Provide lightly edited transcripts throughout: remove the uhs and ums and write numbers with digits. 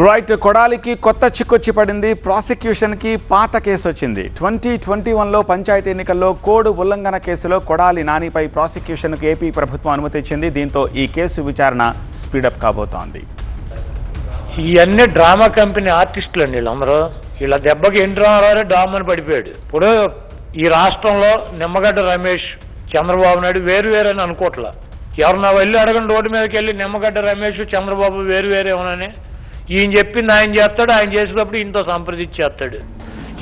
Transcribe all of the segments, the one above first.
Right, కొడాలికి కొత్త చిక్కొచ్చి పడింది. ప్రాసిక్యూషన్కి పాత కేసు వచ్చింది. 2021లో పంచాయతీ ఎన్నికల్లో కోడ్ ఉల్లంఘన కేసులో కొడాలి నానిపై ప్రాసిక్యూషన్కు ఏపీ ప్రభుత్వం అనుమతి ఇచ్చింది. దీంతో ఈ కేసు విచారణ స్పీడప్ కాబోతోంది. ఇవన్నీ డ్రామా కంపెనీ ఆర్టిస్టులు అండి వీళ్ళందరూ. వీళ్ళ దెబ్బకి ఎన్టీ రామారావు డామని పడిపోయాడు. ఇప్పుడు ఈ రాష్ట్రంలో నిమ్మగడ్డ రమేష్, చంద్రబాబు నాయుడు వేరు అని అనుకోవట్లా. ఎవరన్నా వెళ్ళి అడగండి రోడ్డు మీదకి వెళ్ళి నిమ్మగడ్డ రమేష్, చంద్రబాబు వేరేమోనని. ఈయన చెప్పింది ఆయన చేస్తాడు, ఆయన చేసేటప్పుడు ఈయనతో సంప్రదించేస్తాడు.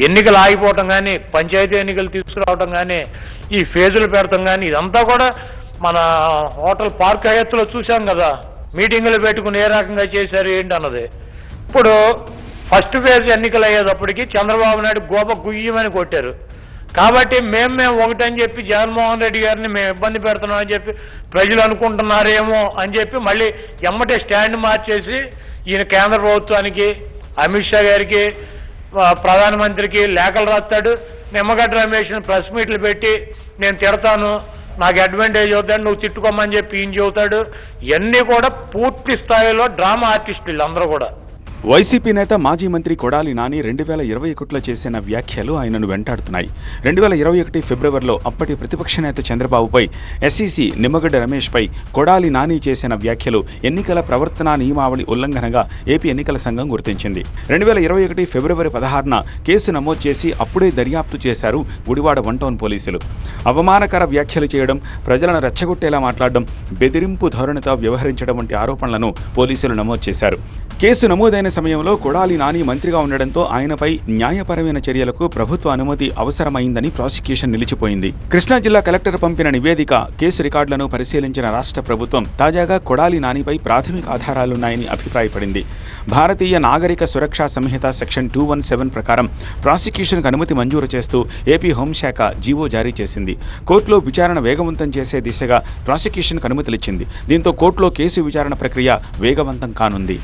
ఎన్నికలు ఆగిపోవటం కానీ, పంచాయతీ ఎన్నికలు తీసుకురావటం కానీ, ఈ ఫేజులు పెడతాం కానీ, ఇదంతా కూడా మన హోటల్ పార్క్ హయత్తులో చూసాం కదా. మీటింగులు పెట్టుకుని ఏ రకంగా చేశారు ఏంటి అన్నది. ఇప్పుడు ఫస్ట్ ఫేజ్ ఎన్నికలు అయ్యేటప్పటికి చంద్రబాబు నాయుడు గోప గుయ్యమని కొట్టారు. కాబట్టి మేము ఒకటని చెప్పి జగన్మోహన్ రెడ్డి గారిని మేము ఇబ్బంది పెడుతున్నామని చెప్పి ప్రజలు అనుకుంటున్నారేమో అని చెప్పి మళ్ళీ ఎమ్మటే స్టాండ్ మార్చేసి ఈయన కేంద్ర ప్రభుత్వానికి, అమిత్ షా గారికి, ప్రధానమంత్రికి లేఖలు రాస్తాడు. నిమ్మగడ్డ రమేష్ని ప్రెస్ మీట్లు పెట్టి నేను తిడతాను, నాకు అడ్వాంటేజ్ అవుతాడు, నువ్వు తిట్టుకోమని చెప్పి ఈయన చెబుతాడు. ఇవన్నీ కూడా పూర్తి స్థాయిలో డ్రామా ఆర్టిస్టులు అందరూ కూడా. వైసీపీ నేత మాజీ మంత్రి కొడాలి నాని 2021లో చేసిన వ్యాఖ్యలు ఆయనను వెంటాడుతున్నాయి. 2021 ఫిబ్రవరిలో అప్పటి ప్రతిపక్ష నేత చంద్రబాబుపై, ఎస్ఈసీ నిమ్మగడ్డ రమేష్పై కొడాలి నాని చేసిన వ్యాఖ్యలు ఎన్నికల ప్రవర్తనా నియమావళి ఉల్లంఘనగా ఏపీ ఎన్నికల సంఘం గుర్తించింది. 2021 ఫిబ్రవరి 16న కేసు నమోదు చేసి అప్పుడే దర్యాప్తు చేశారు గుడివాడ 1 టౌన్ పోలీసులు. అవమానకర వ్యాఖ్యలు చేయడం, ప్రజలను రెచ్చగొట్టేలా మాట్లాడడం, బెదిరింపు ధోరణితో వ్యవహరించడం వంటి ఆరోపణలను పోలీసులు నమోదు చేశారు. కేసు నమోదైన సమయంలో కొడాలి నాని మంత్రిగా ఉండడంతో ఆయనపై న్యాయపరమైన చర్యలకు ప్రభుత్వ అనుమతి అవసరమైందని ప్రాసిక్యూషన్ నిలిచిపోయింది. కృష్ణా జిల్లా కలెక్టర్ పంపిన నివేదిక, కేసు రికార్డులను పరిశీలించిన రాష్ట్ర ప్రభుత్వం తాజాగా కొడాలి నానిపై ప్రాథమిక ఆధారాలున్నాయని అభిప్రాయపడింది. భారతీయ నాగరిక సురక్షా సంహిత సెక్షన్ 217 ప్రకారం ప్రాసిక్యూషన్కు అనుమతి మంజూరు చేస్తూ ఏపీ హోంశాఖ జీవో జారీ చేసింది. కోర్టులో విచారణ వేగవంతం చేసే దిశగా ప్రాసిక్యూషన్కు అనుమతులిచ్చింది. దీంతో కోర్టులో కేసు విచారణ ప్రక్రియ వేగవంతం కానుంది.